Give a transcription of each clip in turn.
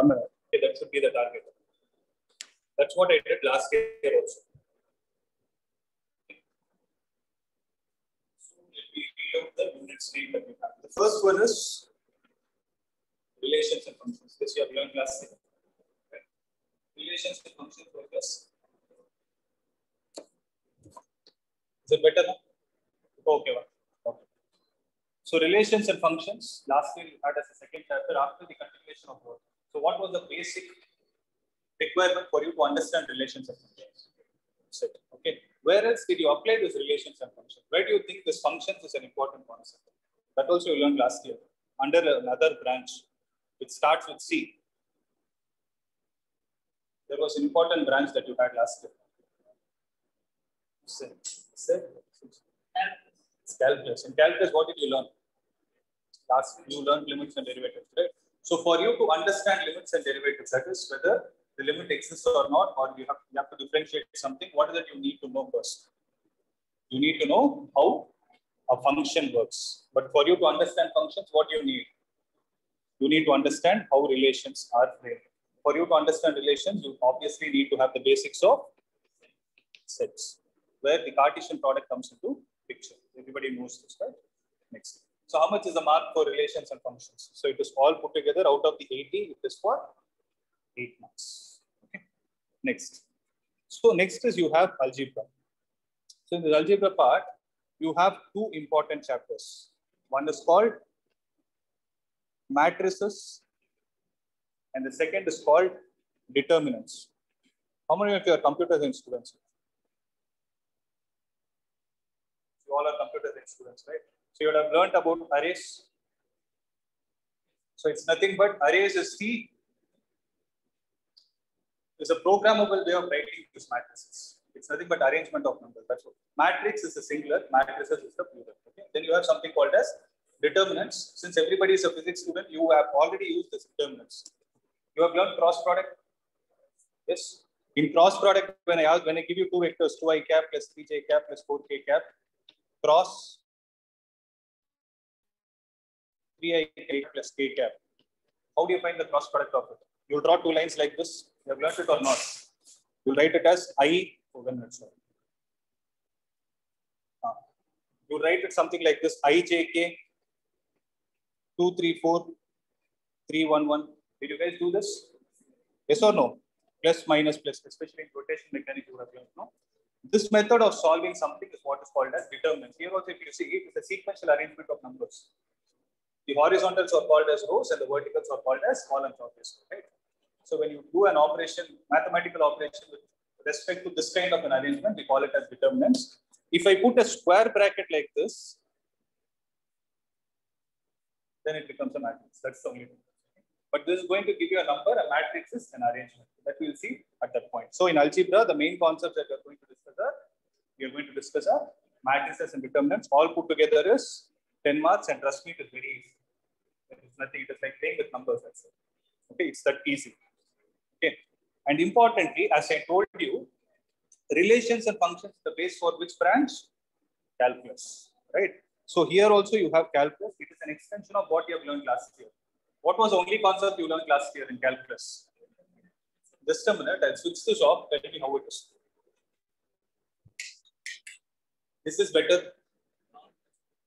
1 minute. Okay, that should be the target. That's what I did last year also. So let me read out the units name that we have. The first one is relations and functions. This you have learned last year. Okay. Relations and functions focus. Is it better now? Okay. Okay. So relations and functions, last year you had as a second chapter after the continuation of work. So what was the basic requirement for you to understand relations and functions? Set. Okay. Where else did you apply this relations and functions? Where do you think this functions is an important concept? That also you learned last year under another branch. It starts with C. There was an important branch that you had last year. It's calculus. In calculus, what did you learn? You learned limits and derivatives, right? So for you to understand limits and derivatives, that is whether the limit exists or not, or you have to differentiate something, what is it you need to know first? You need to know how a function works. But for you to understand functions, what do you need? You need to understand how relations are framed. For you to understand relations, you obviously need to have the basics of sets, where the Cartesian product comes into picture. Everybody knows this, right? Next. So how much is the mark for relations and functions? So it is all put together out of the 80, it is for 8 marks. Okay. Next. So next is you have algebra. So in the algebra part, you have 2 important chapters. One is called matrices, and the second is called determinants. How many of you are computer science students? You all are computer science students, right? So you would have learned about arrays. So it's nothing but arrays is a programmable way of writing these matrices. It's nothing but arrangement of numbers. That's what. Matrix is the singular, matrices is the plural. Okay. Then you have something called as determinants. Since everybody is a physics student, you have already used this determinants. You have learned cross product. Yes. In cross product, when I give you 2 vectors, 2i cap plus 3j cap plus 4k cap, cross 3i cap plus k cap. How do you find the cross product of it? You draw 2 lines like this. You have learned it or not? You write it as I. You write it something like this: ijk 2 3 4 3 1 1. Did you guys do this? Yes or no? Plus minus plus, especially in rotation mechanics, you would have learned. No. This method of solving something is what is called as determinants. Here also, if you see, it is a sequential arrangement of numbers. The horizontals are called as rows and the verticals are called as columns, obviously, right? So when you do an operation, mathematical operation with respect to this kind of an arrangement, we call it as determinants. If I put a square bracket like this, then it becomes a matrix. That's the only thing. But this is going to give you a number. A matrix is an arrangement. That we will see at that point. So in algebra, the main concepts that we are going to discuss are matrices and determinants. All put together is 10 marks, and trust me, it is very easy. It's nothing. It is like playing with numbers. That's it. Okay, it's that easy. Okay, and importantly, as I told you, relations and functions the base for which branch? Calculus, right? So here also you have calculus. It is an extension of what you have learned last year. What was the only concept you learned last year in calculus? Just a minute, I'll switch this off. Tell me how it is. This is better.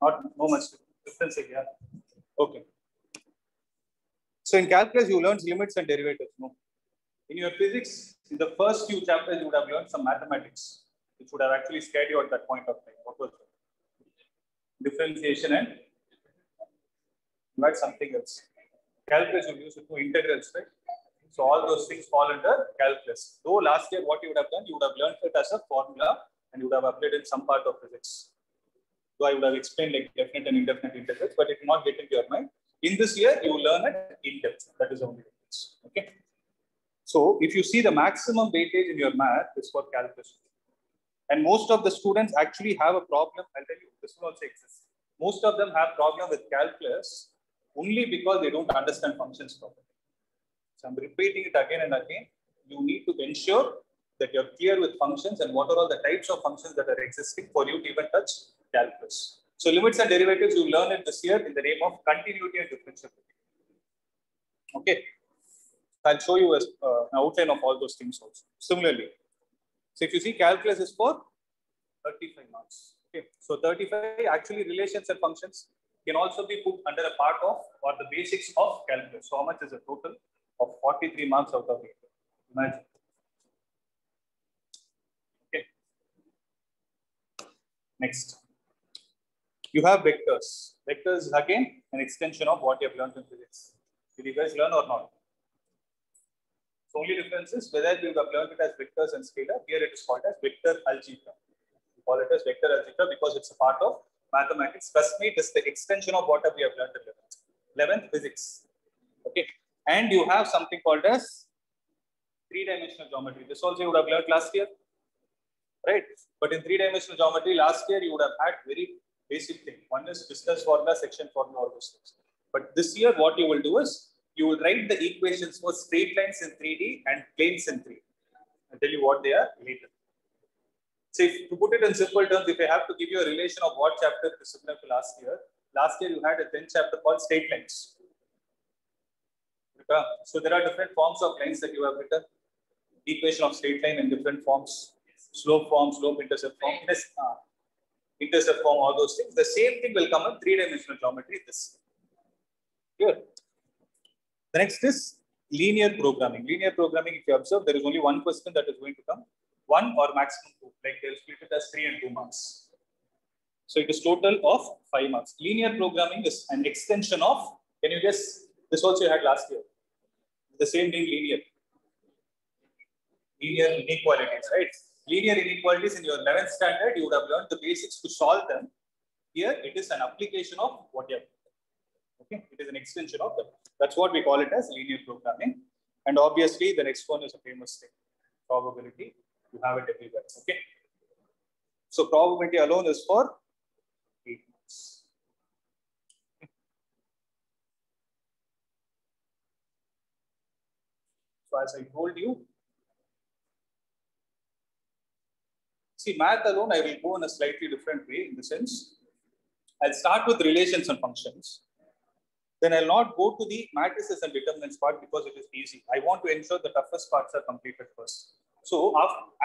Not much difference here. Okay. So in calculus, you learned limits and derivatives. No. In your physics, in the first few chapters, you would have learned some mathematics, which would have actually scared you at that point of time. What was it? Differentiation and you had something else. Calculus, you use it to integrals, right? So all those things fall under calculus. Though last year, what you would have done, you would have learned it as a formula and you would have applied in some part of physics. So I would have explained like definite and indefinite integrals, but it will not get into your mind. In this year, you will learn it in depth. That is the only difference. Okay. So if you see the maximum weightage in your math is for calculus. And most of the students actually have a problem. I'll tell you, this will also exist. Most of them have problem with calculus only because they don't understand functions properly. So I'm repeating it again and again. You need to ensure that you're clear with functions and what are all the types of functions that are existing for you to even touch calculus. So limits and derivatives, you learn it this year in the name of continuity and differentiability. Okay. I'll show you an outline of all those things also. Similarly, so if you see, calculus is for 35 marks. Okay, so 35 actually relations and functions can also be put under a part of or the basics of calculus. So how much is the total of 43 marks out of it? Imagine. Okay. Next, you have vectors. Vectors is again an extension of what you have learned in physics. Did you guys learn or not? The only difference is whether you have learned it as vectors and scalar. Here it is called as vector algebra. We call it as vector algebra because it's a part of mathematics. Trust me, it is the extension of what we have learned in 11th physics. Okay, and you have something called as three-dimensional geometry. This also you would have learned last year, right? But in three-dimensional geometry, last year you would have had very basic thing. One is distance formula, section formula, all those things. But this year, what you will do is you will write the equations for straight lines in 3D and planes in 3D. I'll tell you what they are later. So if, to put it in simple terms, if I have to give you a relation of what chapter is similar to last year you had a 10th chapter called straight lines. So there are different forms of lines that you have written. Equation of straight line in different forms. Slope form, slope intercept form, intercept form, all those things. The same thing will come in three-dimensional geometry. This. Here. The next is linear programming. Linear programming, if you observe, there is only one question that is going to come. One or maximum two. Like they'll split it as 3 and 2 marks. So it is total of 5 marks. Linear programming is an extension of, can you guess, this also you had last year. The same name, linear. Linear inequalities, right? Linear inequalities in your 11th standard, you would have learned the basics to solve them. Here, it is an application of what you have. Okay, it is an extension of them. That's what we call it as linear programming. And obviously, the next one is a famous thing, probability. You have it everywhere. Okay. So probability alone is for 8 marks. So as I told you, see, math alone, I will go in a slightly different way in the sense, I'll start with relations and functions. Then I'll not go to the matrices and determinants part because it is easy. I want to ensure the toughest parts are completed first. So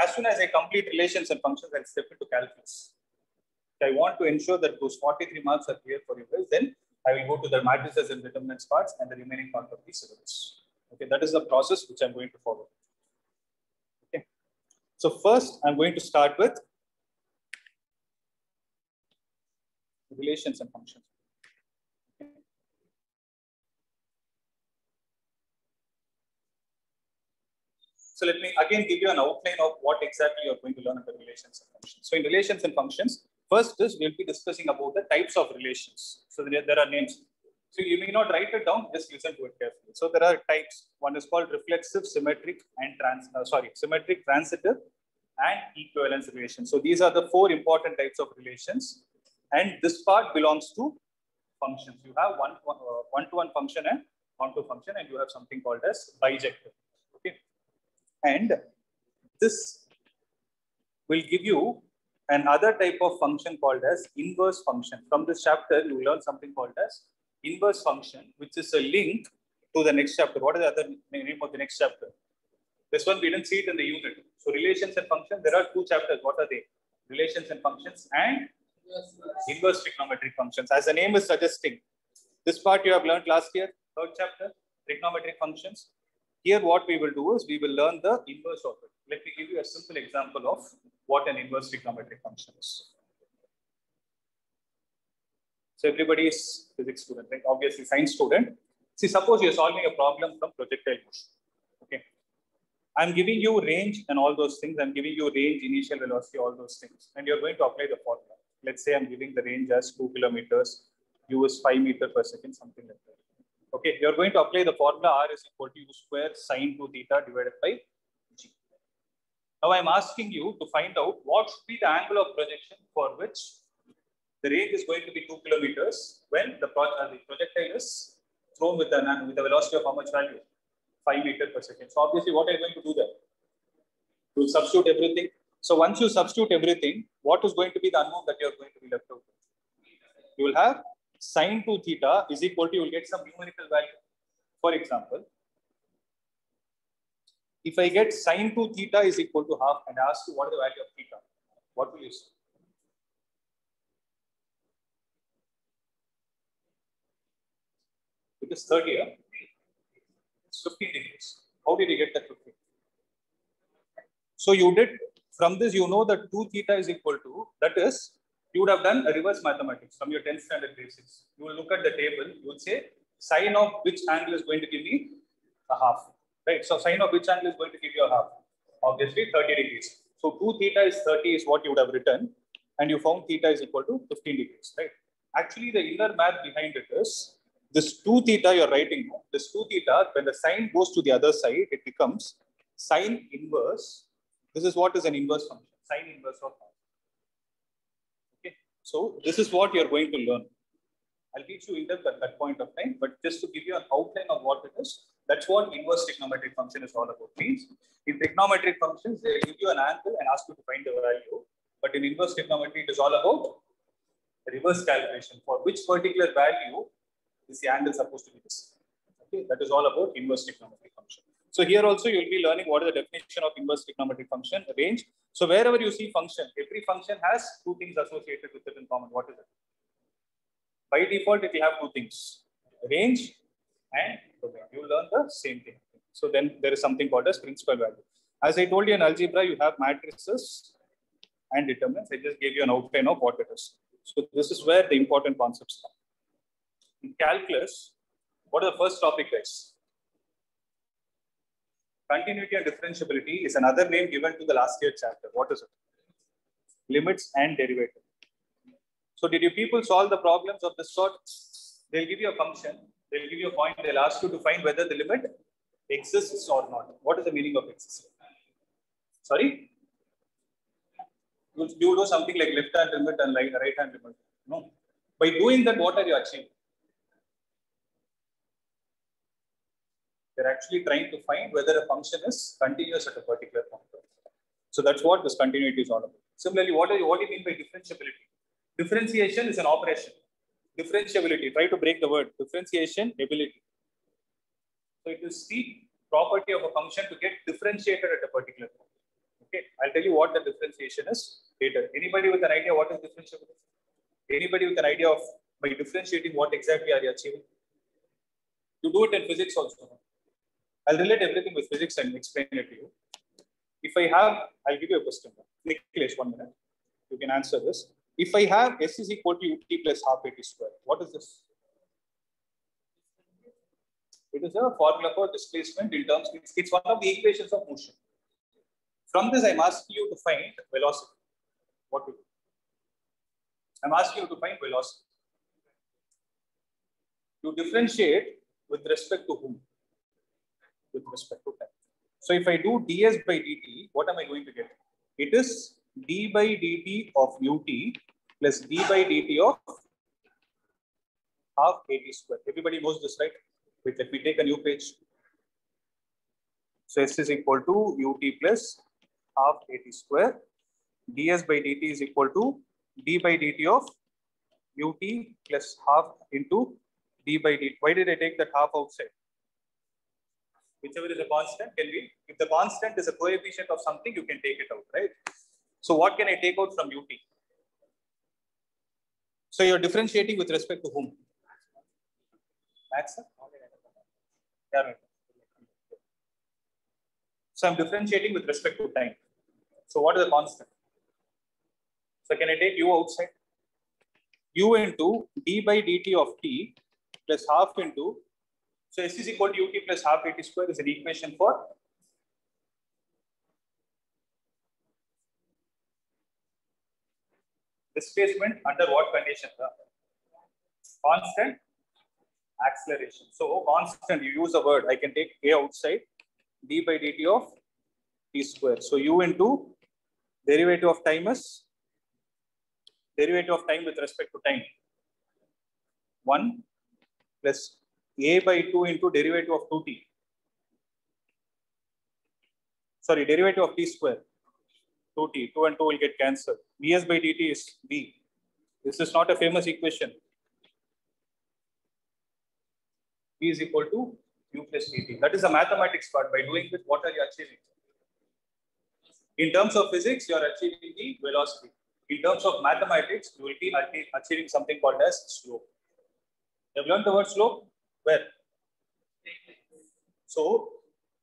as soon as I complete relations and functions, I'll step into calculus. I want to ensure that those 43 marks are clear for you guys. Then I will go to the matrices and determinants parts and the remaining part of the syllabus. Okay, that is the process which I'm going to follow. Okay. So first, I'm going to start with relations and functions. Okay. So let me again give you an outline of what exactly you're going to learn about relations and functions. So in relations and functions, first is we'll be discussing about the types of relations. So there are names. So you may not write it down, just listen to it carefully. So there are types. One is called reflexive, symmetric, and symmetric, transitive, and equivalence relations. So these are the 4 important types of relations. And this part belongs to functions. You have one-to-one function and onto function, and you have something called as bijective. Okay. And this will give you another type of function called as inverse function. From this chapter, you will learn something called as inverse function, which is a link to the next chapter. What is the other name of the next chapter? This one, we didn't see it in the unit. So relations and functions, there are 2 chapters. What are they? Relations and functions and inverse trigonometric functions. As the name is suggesting, this part you have learned last year, 3rd chapter, trigonometric functions. Here, what we will do is we will learn the inverse of it. Let me give you a simple example of what an inverse trigonometric function is. So everybody is physics student, right? Obviously science student. See, suppose you're solving a problem from projectile motion. Okay. I'm giving you range and all those things. I'm giving you range, initial velocity, all those things. And you're going to apply the formula. Let's say I'm giving the range as 2 kilometers, u is 5 meters per second, something like that. Okay, you're going to apply the formula R is equal to u square sine 2 theta divided by g. Now I'm asking you to find out what should be the angle of projection for which the range is going to be 2 kilometers when the projectile is thrown with a velocity of how much value? 5 meters per second. So obviously, what are you going to do there? You will substitute everything. So once you substitute everything, what is going to be the unknown that you are going to be left out with? You will have sine 2 theta is equal to, you will get some numerical value. For example, If I get sine 2 theta is equal to half and ask you what is the value of theta, what will you say? It is 30, yeah? It's 15 degrees. How did you get that 15? So you did, from this, you know that 2 theta is equal to, that is, you would have done a reverse mathematics from your 10th standard basics. You will look at the table, you will say, sine of which angle is going to give me a half, right? So sine of which angle is going to give you a half? Obviously 30 degrees. So 2 theta is 30 is what you would have written, and you found theta is equal to 15 degrees, right? Actually, the inner math behind it is, this 2 theta you're writing, this 2 theta, when the sine goes to the other side, it becomes sine inverse. This is what is an inverse function, sine inverse of half. Okay, so this is what you're going to learn. I'll teach you in depth at that point of time, but just to give you an outline of what it is, that's what inverse trigonometric function is all about. Means in trigonometric functions, they give you an angle and ask you to find the value. But in inverse trigonometry, it is all about reverse calculation for which particular value is the angle supposed to be this. Okay, that is all about inverse trigonometric function. So here also you'll be learning what is the definition of inverse trigonometric function, range. So wherever you see function, every function has two things associated with it in common. What is it? By default, it will have two things, range and domain. You learn the same thing. So then there is something called as principal value. As I told you in algebra, you have matrices and determinants. I just gave you an outline of what it is. So this is where the important concepts come. In calculus, what is the first topic, guys? Continuity and differentiability is another name given to the last year chapter. What is it? Limits and derivative. So did you people solve the problems of this sort? They'll give you a function, they'll give you a point, they'll ask you to find whether the limit exists or not. What is the meaning of exists? Sorry? You do something like left hand limit and like right hand limit. No. By doing that, what are you achieving? They're actually trying to find whether a function is continuous at a particular point. So that's what this continuity is all about. Similarly, what do you mean by differentiability? Differentiation is an operation. Differentiability, try to break the word. Differentiation, ability. So it is the property of a function to get differentiated at a particular point. Okay, I'll tell you what the differentiation is later. Anybody with an idea what is differentiability? Anybody with an idea of by differentiating what exactly are you achieving? You do it in physics also. I'll relate everything with physics and explain it to you. If I have, I'll give you a question. Niklesh, 1 minute. You can answer this. If I have S is equal to ut plus half at square, what is this? It is a formula for displacement in terms, it's one of the equations of motion. From this, I'm asking you to find velocity. What to do? I'm asking you to find velocity. You differentiate with respect to whom? With respect to time. So if I do ds by dt, what am I going to get? It is d by dt of ut plus d by dt of half at square. Everybody knows this, right? Wait, let me take a new page. So s is equal to ut plus half at square. ds by dt is equal to d by dt of ut plus half into d by dt. Why did I take that half outside? Whichever is a constant can be, if the constant is a coefficient of something, you can take it out, right? So what can I take out from ut? So you're differentiating with respect to whom? Max? So I'm differentiating with respect to time. So what is the constant? So can I take u outside? U into d by dt of t plus half into, so s is equal to ut plus half at square is an equation for displacement under what condition? Constant acceleration. So constant, you use a word, I can take a outside, d by dt of t square. So u into derivative of time is derivative of time with respect to time. 1 plus a by 2 into derivative of 2t. Sorry, derivative of t square. 2t. 2 and 2 will get cancelled. ds by dt is b. This is not a famous equation. B is equal to u plus dt. That is the mathematics part. By doing this, what are you achieving? In terms of physics, you are achieving the velocity. In terms of mathematics, you will be achieving something called as slope. You have learned the word slope? Where? So,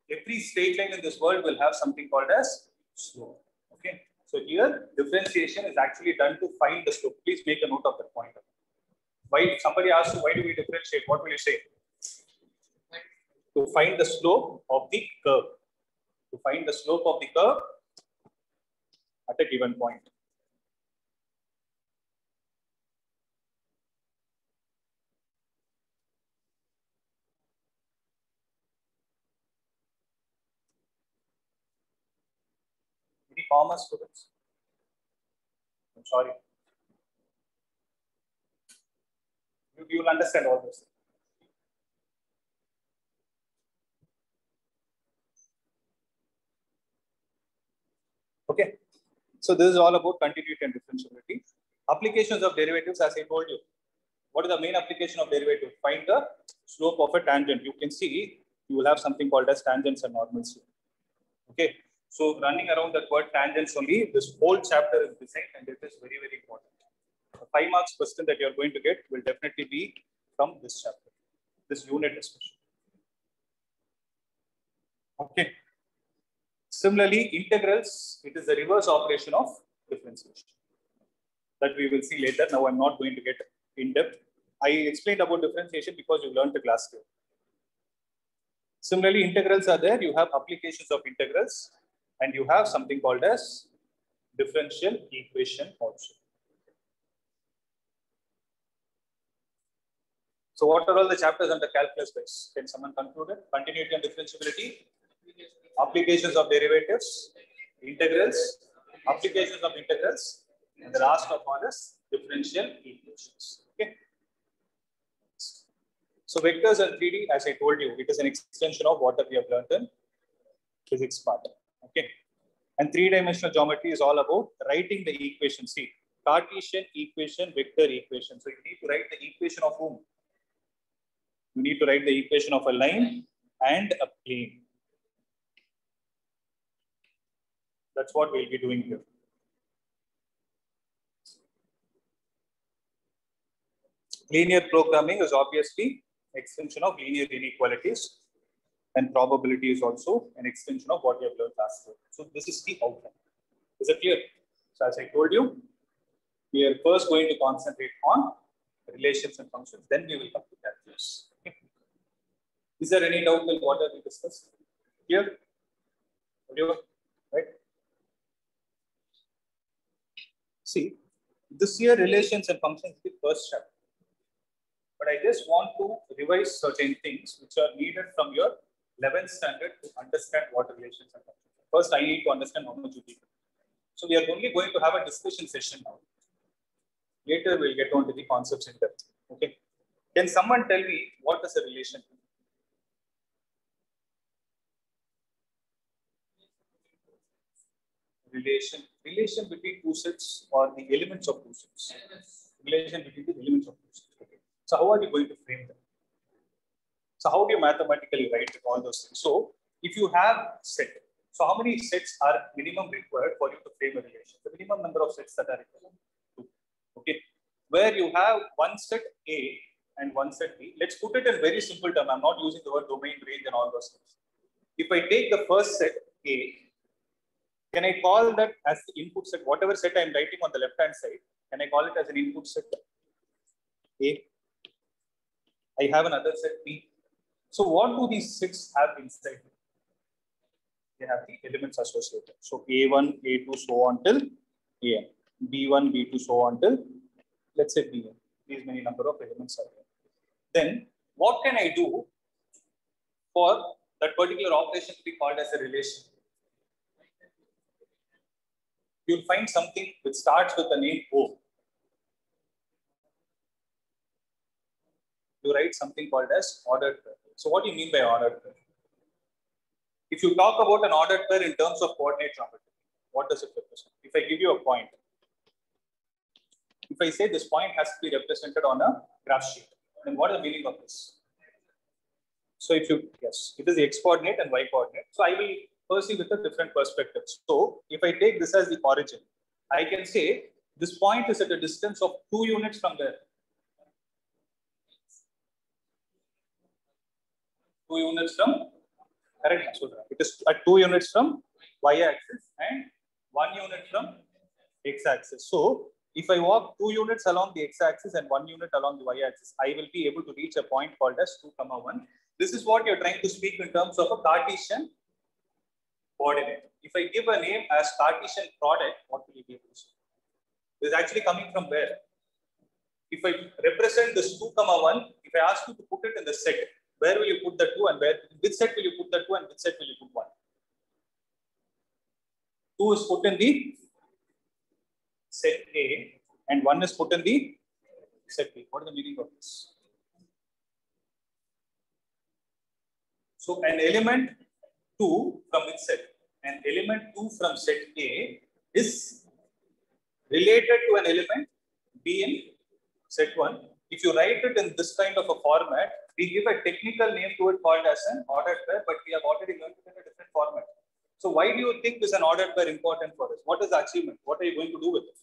every straight line in this world will have something called as slope. Okay. So here, differentiation is actually done to find the slope. Please make a note of that point. Why? If somebody asks you, why do we differentiate? What will you say? To find the slope of the curve. To find the slope of the curve at a given point. Any commerce students? I'm sorry. You will understand all this. Okay. So this is all about continuity and differentiability. Applications of derivatives, as I told you. What is the main application of derivative? Find the slope of a tangent. You can see you will have something called as tangents and normals here. Okay. So running around that word tangents only, this whole chapter is designed, and it is very, very important. The 5 marks question that you are going to get will definitely be from this chapter, this unit especially. Okay. Similarly, integrals, it is the reverse operation of differentiation. That we will see later. Now I'm not going to get in depth. I explained about differentiation because you learned the class here. Similarly, integrals are there. You have applications of integrals, and you have something called as differential equation also. So what are all the chapters under calculus base? Can someone conclude it? Continuity and differentiability, applications of derivatives, integrals, applications of integrals, and the last of all is differential equations. Okay. So vectors and 3D, as I told you, it is an extension of what we have learned in physics part. Okay. And three-dimensional geometry is all about writing the equation. See, Cartesian equation, vector equation. So you need to write the equation of whom? You need to write the equation of a line and a plane. That's what we'll be doing here. Linear programming is obviously extension of linear inequalities, and probability is also an extension of what we have learned last year. So this is the outline. Is it clear? So as I told you, we are first going to concentrate on relations and functions, then we will come to calculus. Okay. Is there any doubt in what we discussed here? Right? See, this year relations and functions is the first chapter. But I just want to revise certain things which are needed from your 11th standard to understand what relations and functions are. First, I need to understand homogeneity. So we are only going to have a discussion session now. Later, we'll get on to the concepts in depth. Okay. Can someone tell me what is a relation? Relation between two sets or the elements of two sets. Relation between the elements of two sets. Okay. So how are you going to frame them? So how do you mathematically write all those things? So if you have set, so how many sets are minimum required for you to frame a relation? The minimum number of sets that are required. 2. Okay. Where you have one set A and one set B. Let's put it in very simple term. I'm not using the word domain, range, and all those things. If I take the first set A, can I call that as the input set? Whatever set I'm writing on the left hand side, can I call it as an input set A? I have another set B. So what do these sets have inside? They have the elements associated. So A1, A2, so on till AN. B1, B2, so on till, let's say Bn. These many number of elements are there. Then what can I do for that particular operation to be called as a relation? You'll find something which starts with the name O. You write something called as ordered pair. So what do you mean by ordered pair? If you talk about an ordered pair in terms of coordinate geometry, what does it represent? If I give you a point, if I say this point has to be represented on a graph sheet, then what is the meaning of this? So if you, yes, it is the x coordinate and y coordinate. So I will perceive with a different perspective. So if I take this as the origin, I can say this point is at a distance of 2 units from there. 2 units from, correct? So it is at 2 units from y-axis and 1 unit from x-axis. So if I walk 2 units along the x-axis and 1 unit along the y-axis, I will be able to reach a point called as 2, 1. This is what you're trying to speak in terms of a Cartesian coordinate. If I give a name as Cartesian product, what will you be able to say? This is actually coming from where? If I represent this 2, 1, if I ask you to put it in the set, where will you put the 2 and where, which set will you put the 2 and which set will you put 1? 2 is put in the set A and 1 is put in the set B. What is the meaning of this? So an element 2 from which set? An element 2 from set A is related to an element B in set 1. If you write it in this kind of a format, we give a technical name to it called as an ordered pair, but we have already learned it in a different format. So why do you think this is an ordered pair important for us? What is the achievement? What are you going to do with it?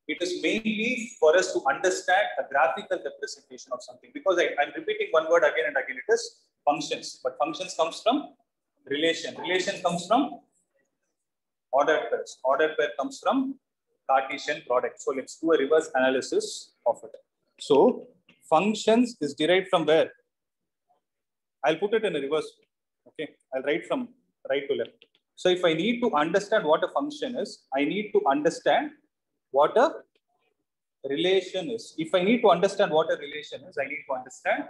It is mainly for us to understand a graphical representation of something, because I'm repeating one word again and again. It is functions, but functions comes from relation. Relation comes from ordered pairs. Ordered pair comes from Cartesian product. So let's do a reverse analysis of it. So functions is derived from where? I'll put it in a reverse. Okay, I'll write from right to left. So if I need to understand what a function is, I need to understand what a relation is. If I need to understand what a relation is, I need to understand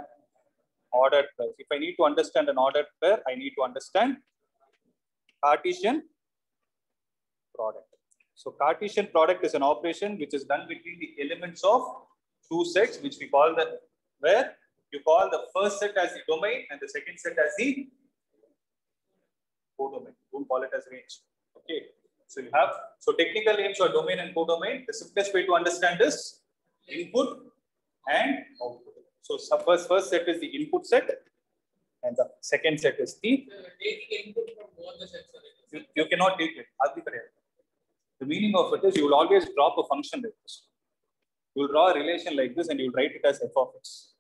ordered pairs. If I need to understand an ordered pair, I need to understand Cartesian product. So Cartesian product is an operation which is done between the elements of 2 sets, which we call the, where you call the first set as the domain and the second set as the codomain. Don't call it as range. Okay. So you have, so technical names are domain and codomain. The simplest way to understand is input and output. So first set is the input set and the second set is the, input from both the sets. You cannot take it. The meaning of it is you will always drop a function like this. You will draw a relation like this and you will write it as f of x.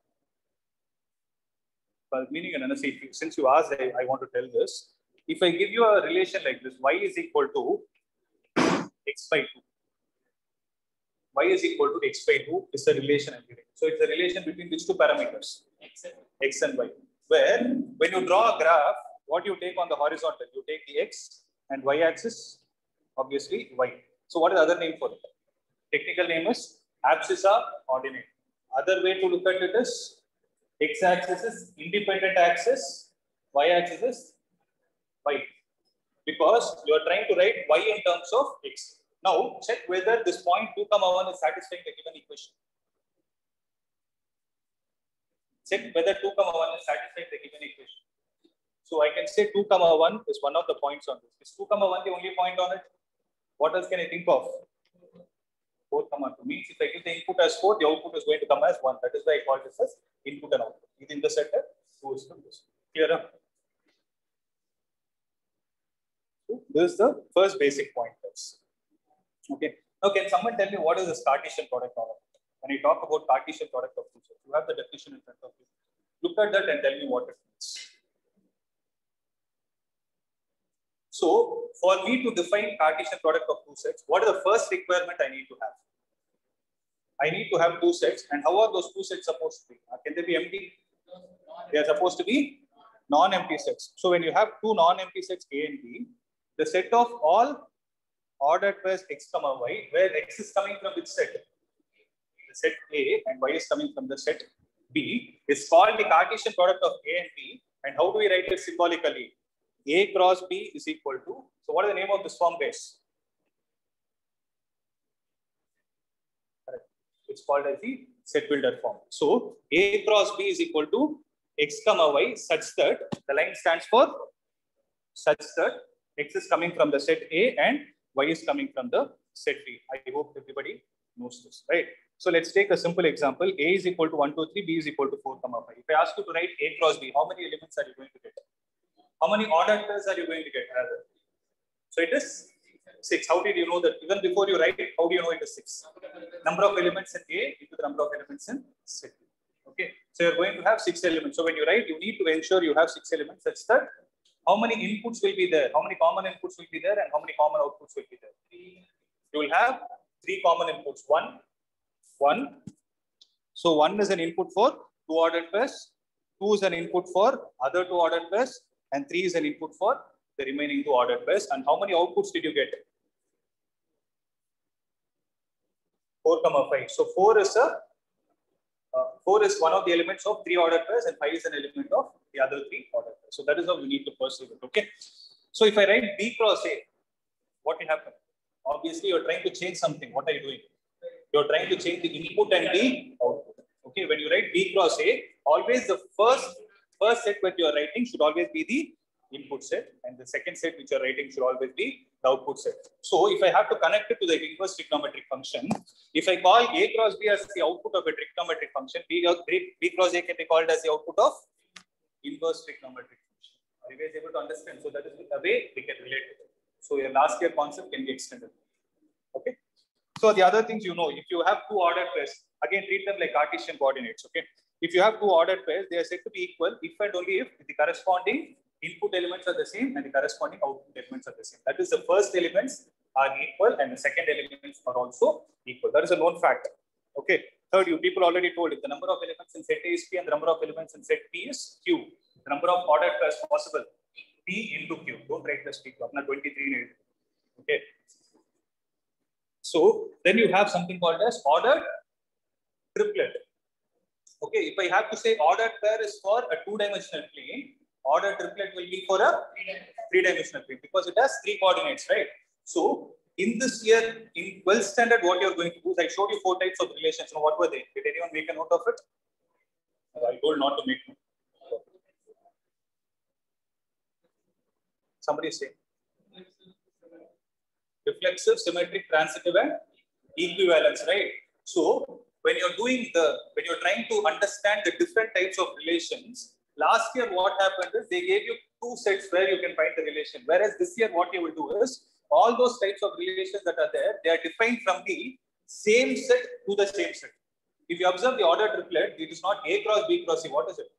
But meaning in another, since you asked, I want to tell this. If I give you a relation like this, y is equal to x by 2. Y is equal to x by 2 is the relation I'm giving. So it's a relation between which two parameters? X and y. Where when you draw a graph, what you take on the horizontal? You take the x and y axis, obviously y. So what is the other name for it? Technical name is abscissa ordinate. Other way to look at it is x axis is independent axis, y axis is y. Because you are trying to write y in terms of x. Now check whether this point 2, 1 is satisfying the given equation. Check whether 2, 1 is satisfying the given equation. So I can say 2, 1 is one of the points on this. Is 2, 1 the only point on it? What else can I think of? 4, 2 means if I give the input as 4, the output is going to come as 1. That is why I call this as input and output. Within the set, 2 is from this. Clear up? So this is the first basic point. Okay. Now, can someone tell me what is this Cartesian product of? When I talk about Cartesian product of two sets, you have the definition in front of you. Look at that and tell me what it means. So, for me to define Cartesian product of two sets, what is the first requirement I need to have? I need to have two sets, and how are those two sets supposed to be? Can they be empty? They are supposed to be non-empty sets. So, when you have two non-empty sets A and B, the set of all ordered pairs x comma y, where x is coming from which set? The set A, and y is coming from the set B, is called the Cartesian product of A and B. And how do we write it symbolically? A cross B is equal to, so what is the name of this form, guys? Correct. It's called as the set builder form. So A cross B is equal to x comma y such that the line stands for such that x is coming from the set A and y is coming from the set B. I hope everybody No stress, right? So let's take a simple example. A is equal to 1, 2, 3, B is equal to 4, 5. If I ask you to write A cross B, how many elements are you going to get? How many ordered pairs are you going to get rather? So it is 6. How did you know that? Even before you write, how do you know it is 6? Number of elements in A into the number of elements in set. Okay. So you're going to have 6 elements. So when you write, you need to ensure you have 6 elements such that how many inputs will be there, how many common inputs will be there, and how many common outputs will be there. You will have 3 common inputs. 1. So 1 is an input for 2 ordered pairs. 2 is an input for other 2 ordered pairs. And 3 is an input for the remaining 2 ordered pairs. And how many outputs did you get? 4, 5. So 4 is one of the elements of 3 ordered pairs, and 5 is an element of the other 3 ordered pairs. So that is how we need to perceive it. Okay. So if I write B cross A, what will happen? Obviously, you're trying to change something. What are you doing? You're trying to change the input and the output. Okay. When you write B cross A, always the first set that you are writing should always be the input set, and the second set which you are writing should always be the output set. So if I have to connect it to the inverse trigonometric function, if I call A cross B as the output of a trigonometric function, B cross A can be called as the output of inverse trigonometric function. Are you guys able to understand? So that is the way we can relate it. So your last year concept can be extended. Okay. So the other things, you know, if you have 2 ordered pairs, again treat them like Cartesian coordinates. Okay. If you have 2 ordered pairs, they are said to be equal if and only if the corresponding input elements are the same and the corresponding output elements are the same. That is, the first elements are equal and the second elements are also equal. That is a known fact. Okay. Third, you people already told it. The number of elements in set A is P and the number of elements in set P is Q. The number of ordered pairs possible, P into Q. Don't write this P. 23. Okay. So then you have something called as ordered triplet. Okay. If I have to say ordered pair is for a 2-dimensional plane, ordered triplet will be for a 3-dimensional plane because it has 3 coordinates, right? So in this year, in 12th standard, what you're going to do is I showed you 4 types of relations. Now, what were they? Did anyone make a note of it? I told not to make note. Somebody say. Reflexive, symmetric, transitive, and equivalence, right? So when you're trying to understand the different types of relations, last year what happened is they gave you 2 sets where you can find the relation. Whereas this year what you will do is all those types of relations that are there, they are defined from the same set to the same set. If you observe the order triplet, it is not A cross B cross C. What is it?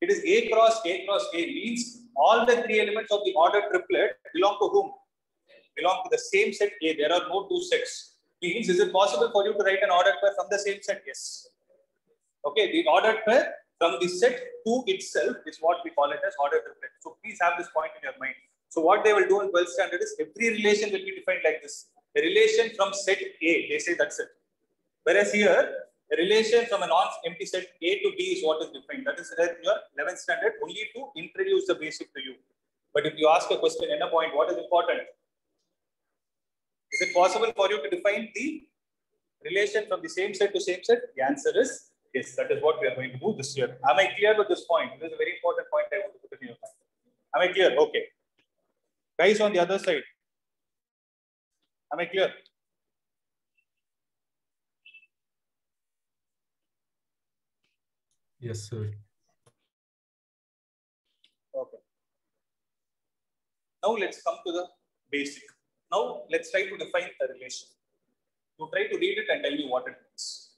It is A cross A cross A, means all the 3 elements of the order triplet belong to whom? Belong to the same set A. There are no 2 sets. Means, is it possible for you to write an ordered pair from the same set? Yes. Okay, the ordered pair from the set 2 itself is what we call it as ordered triplet. So please have this point in your mind. So what they will do in 12th standard is every relation will be defined like this. A relation from set A, they say that's it. Whereas here, a relation from a non-empty set A to B is what is defined. That is in your 11th standard, only to introduce the basic to you. But if you ask a question in a point, what is important? Is it possible for you to define the relation from the same set to same set? The answer is yes. That is what we are going to do this year. Am I clear with this point? This is a very important point I want to put in your mind. Am I clear? Okay. Guys on the other side. Am I clear? Yes, sir. Okay. Now let's come to the basic. Now let's try to define a relation. You try to read it and tell me what it means.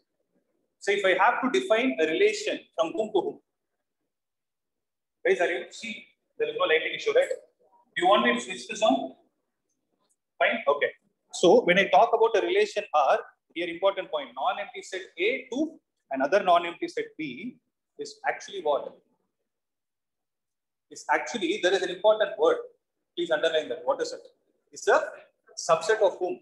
So if I have to define a relation from whom to whom, guys, are you see there is no lighting issue, right? Do you want me to switch this on? Fine. Okay. So when I talk about a relation R, here important point: non-empty set A to another non-empty set B is actually what? Is actually there is an important word. Please underline that. What is it? It's a subset of whom?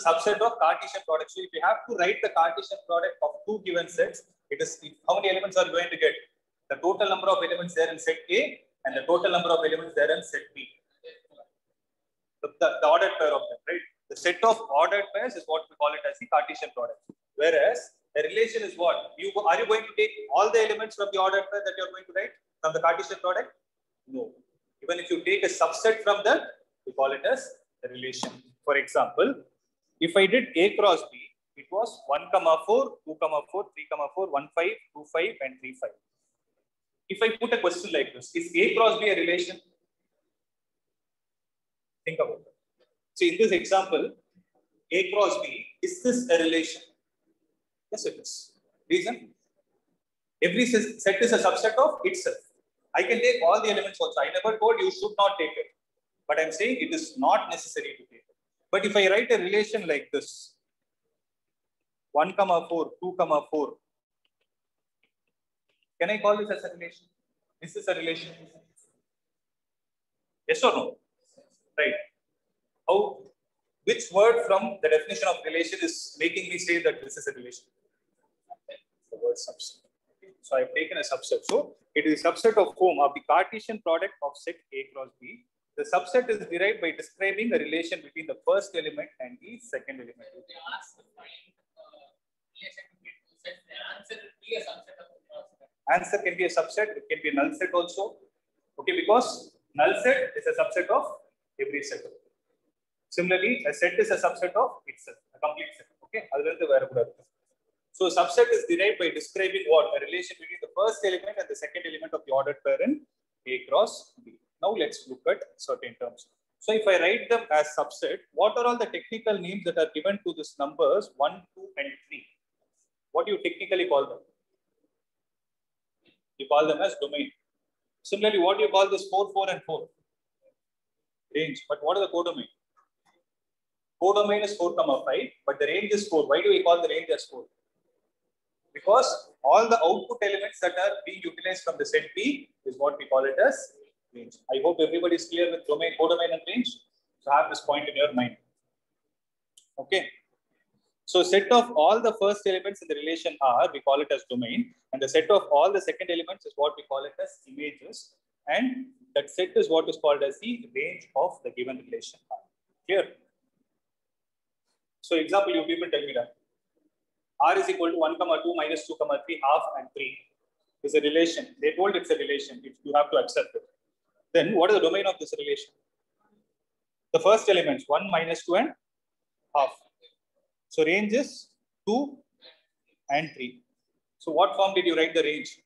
Subset of Cartesian product. So if you have to write the Cartesian product of 2 given sets, it is how many elements are you going to get? The total number of elements there in set A and the total number of elements there in set B. The ordered pair of them, right? The set of ordered pairs is what we call it as the Cartesian product. Whereas a relation is what? Are you going to take all the elements from the ordered pair that you are going to write from the Cartesian product? No. Even if you take a subset from that, we call it as a relation. For example, If I did A cross B, it was 1, 4, 2, 4, 3, 4, 1, 5, 2, 5, and 3, 5. If I put a question like this, is A cross B a relation? Think about it. So in this example, A cross B, is this a relation? Yes, it is. Reason? Every set is a subset of itself. I can take all the elements also. I never told you should not take it. But I'm saying it is not necessary to take it. But if I write a relation like this, 1, 4, 2, 4, can I call this as a relation? Is this a relation? Yes or no? Right. How? Which word from the definition of relation is making me say that this is a relation? The word subset. So I've taken a subset. So it is a subset of whom? Of the Cartesian product of set A cross B. The subset is derived by describing the relation between the first element and the second element. They ask to find relation between two sets. The answer will be a subset of the first set. Answer can be a subset. It can be a null set also. Okay, because null set is a subset of every set. Similarly, a set is a subset of itself, a complete set. Okay, so subset is derived by describing what? A relation between the first element and the second element of the ordered pair in A cross B. Now let's look at certain terms. So if I write them as subset, what are all the technical names that are given to these numbers 1, 2, and 3? What do you technically call them? You call them as domain. Similarly, what do you call this 4, 4, and 4? Range. But what is the codomain? Codomain is 4, 5, but the range is 4. Why do we call the range as 4? Because all the output elements that are being utilized from the set B is what we call it as range. I hope everybody is clear with domain, codomain, and range. So have this point in your mind. Okay. So set of all the first elements in the relation R, we call it as domain, and the set of all the second elements is what we call it as images, and that set is what is called as the range of the given relation R. Clear? So example, you people tell me that R is equal to 1, 2, minus 2, 3, half, and 3 is a relation. They told it's a relation. You have to accept it. Then what is the domain of this relation? The first elements 1, minus 2, and half. So range is 2 and 3. So what form did you write the range?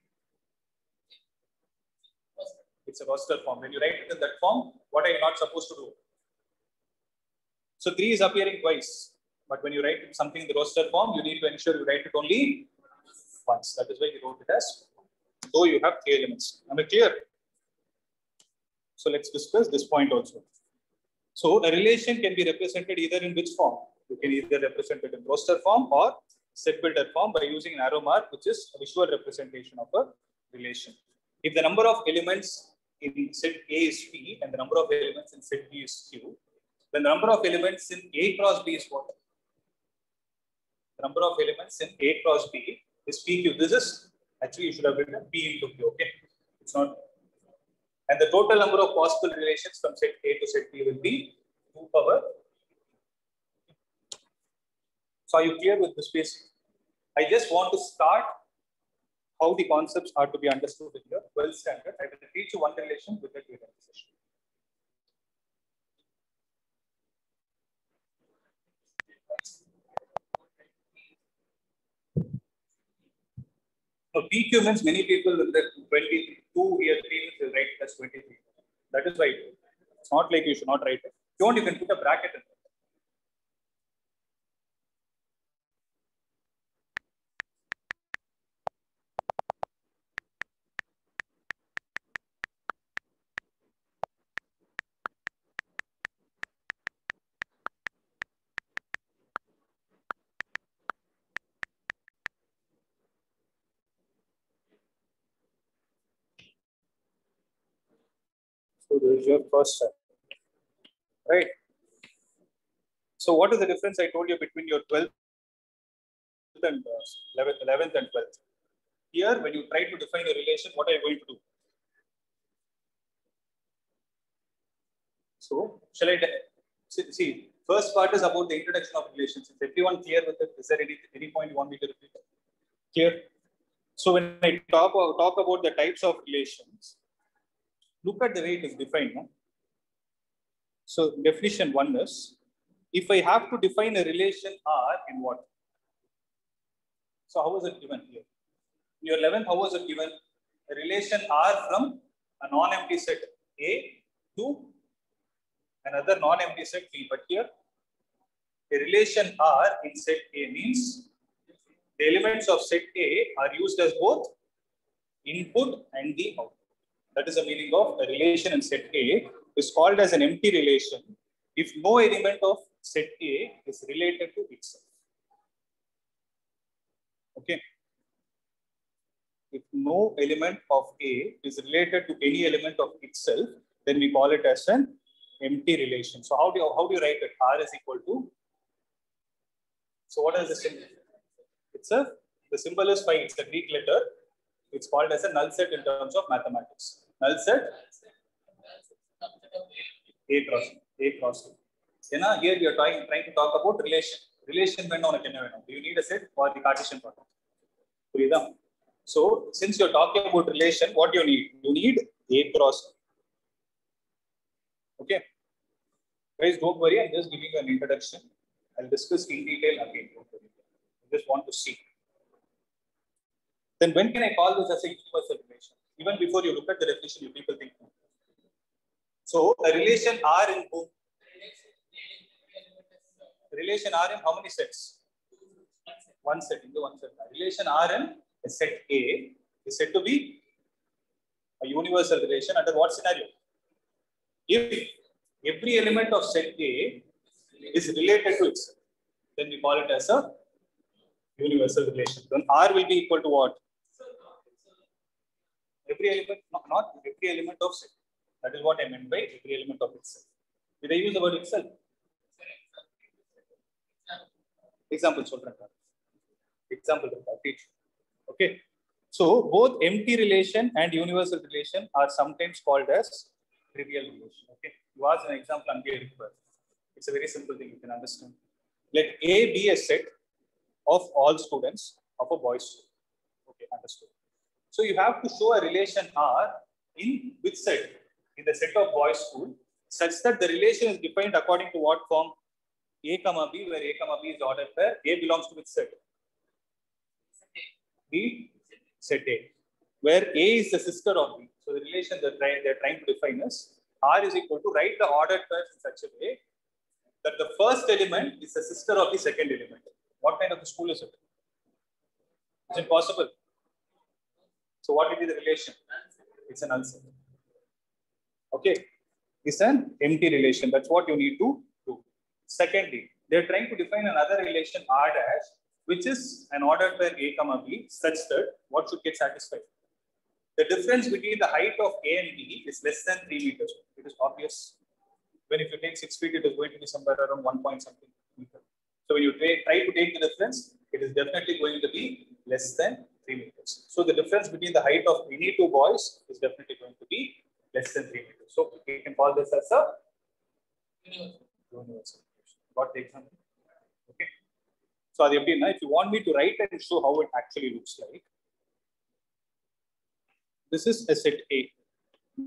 It's a roster form. When you write it in that form, what are you not supposed to do? So 3 is appearing twice. But when you write something in the roster form, you need to ensure you write it only once. That is why you wrote it as, though you have 3 elements. Am I clear? So let's discuss this point also. So a relation can be represented either in which form? You can either represent it in roster form or set builder form by using an arrow mark, which is a visual representation of a relation. If the number of elements in set A is P and the number of elements in set B is Q, then the number of elements in A cross B is what? The number of elements in A cross B is PQ. This is actually you should have written P into Q. Okay, it's not. And the total number of possible relations from set A to set B will be 2 power. So are you clear with this basic? I just want to start how the concepts are to be understood in your 12th standard. I will teach you one relation with a given session. So PQ means many people will write 22 here, 3 will write plus 23. That is right. It's not like you should not write it. If you want, you can put a bracket in it. So this is your first step. Right. So what is the difference I told you between your 12th and 11th and 12th? Here, when you try to define a relation, what are you going to do? So, shall I see? First part is about the introduction of relations. Is everyone clear with it? Is there any point you want me to repeat? Clear? So, when I talk about the types of relations, look at the way it is defined. No? So, definition 1 is if I have to define a relation R in what? So how was it given here? In your 11th, how was it given? A relation R from a non-empty set A to another non-empty set B. But here, a relation R in set A means the elements of set A are used as both input and the output. That is the meaning of a relation in set A is called as an empty relation if no element of set A is related to itself. Okay. If no element of A is related to any element of itself, then we call it as an empty relation. So how do you write it? R is equal to. So what is the symbol? The symbol is phi. It's a Greek letter. It's called as a null set in terms of mathematics. Null set A cross A. Here we are trying to talk about relation. Relation when on a do you need a set or the Cartesian product? So since you're talking about relation, what do you need? You need A cross. Okay. Guys, don't worry, I'm just giving you an introduction. I'll discuss in detail again. Don't worry. I just want to see. Then when can I call this as a universal relation? Even before you look at the definition, you people think. So a relation R in whom? Relation R in how many sets? One set into one set. Relation R in a set A is said to be a universal relation under what scenario? If every element of set A is related to itself, then we call it as a universal relation. Then R will be equal to what? Every element, not every element of set. That is what I meant by every element of itself. Did I use the word itself? Example, teach. Okay. So both empty relation and universal relation are sometimes called as trivial relation. Okay. You ask an example and it's a very simple thing you can understand. Let A be a set of all students of a boys' school. Okay, understood. So you have to show a relation R in which set? In the set of boys' school, such that the relation is defined according to what form? A comma B, where A comma B is the ordered pair. A belongs to which set? B, set A, where A is the sister of B. So the relation they're trying to define is R is equal to write the ordered pairs in such a way that the first element is the sister of the second element. What kind of a school is it? Is it possible? So what will be the relation? It's a null set. Okay. It's an empty relation. That's what you need to do. Secondly, they're trying to define another relation R dash, which is an ordered pair A comma B, such that what should get satisfied? The difference between the height of A and B is less than 3 meters. It is obvious. When if you take 6 feet, it is going to be somewhere around 1 point something meter. So when you try to take the difference, it is definitely going to be less than 3 meters. So the difference between the height of any two boys is definitely going to be less than 3 meters. So we can call this as a universal. Got the example? Okay. So if you want me to write and show how it actually looks like, this is a set A.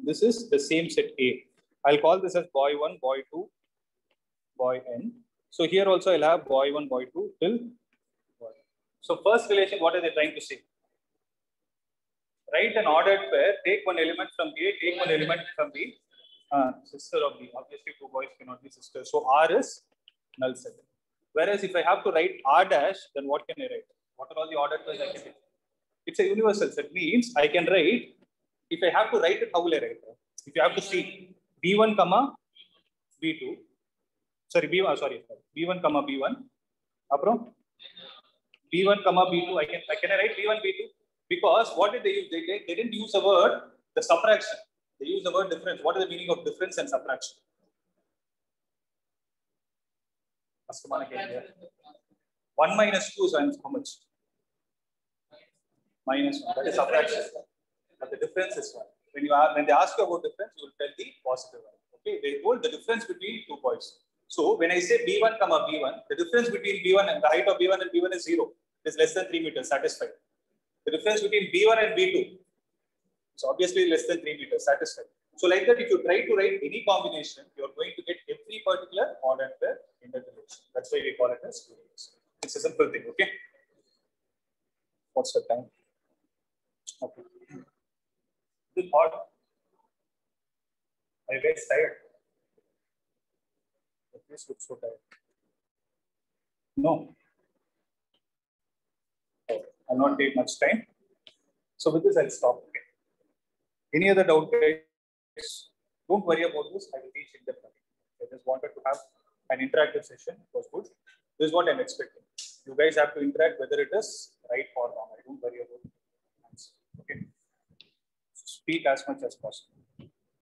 This is the same set A. I'll call this as boy 1, boy 2, boy n. So here also I'll have boy 1, boy 2 till boy. So first relation, what are they trying to say? Write an ordered pair, take one element from A, take one element from B. Sister of B. Obviously, two boys cannot be sisters. So R is null set. Whereas if I have to write R dash, then what can I write? What are all the ordered pairs I can write? It's a universal set. Means I can write, if I have to write it, how will I write it? If you have to see B1 comma B2, sorry, B1 comma B1, B1 comma B2, can I write B1, B2? Because what did they use? They didn't use the word, the subtraction. They use the word difference. What is the meaning of difference and subtraction? 1 minus 2 is how much? Minus 1. That is subtraction. But the difference is 1. When they ask you about difference, you will tell the positive one. Okay, they told the difference between 2 points. So when I say B1 comma B1, the difference between B1 and the height of B1 and B1 is 0. It is less than 3 meters, satisfied. The difference between B1 and B2 is obviously less than 3 meters, satisfied. So like that, if you try to write any combination, you are going to get every particular ordered pair in the relation. call it as universe. It's a simple thing, okay? What's the time? Okay. Good thought. Are you guys tired? The place looks so tired. No. Okay. I'll not take much time. So with this, I'll stop. Okay. Any other doubt, guys? Don't worry about this. I will teach in depth. I just wanted to have an interactive session. It was good. This is what I'm expecting. You guys have to interact whether it is right or wrong. I don't worry about it. Okay. Speak as much as possible.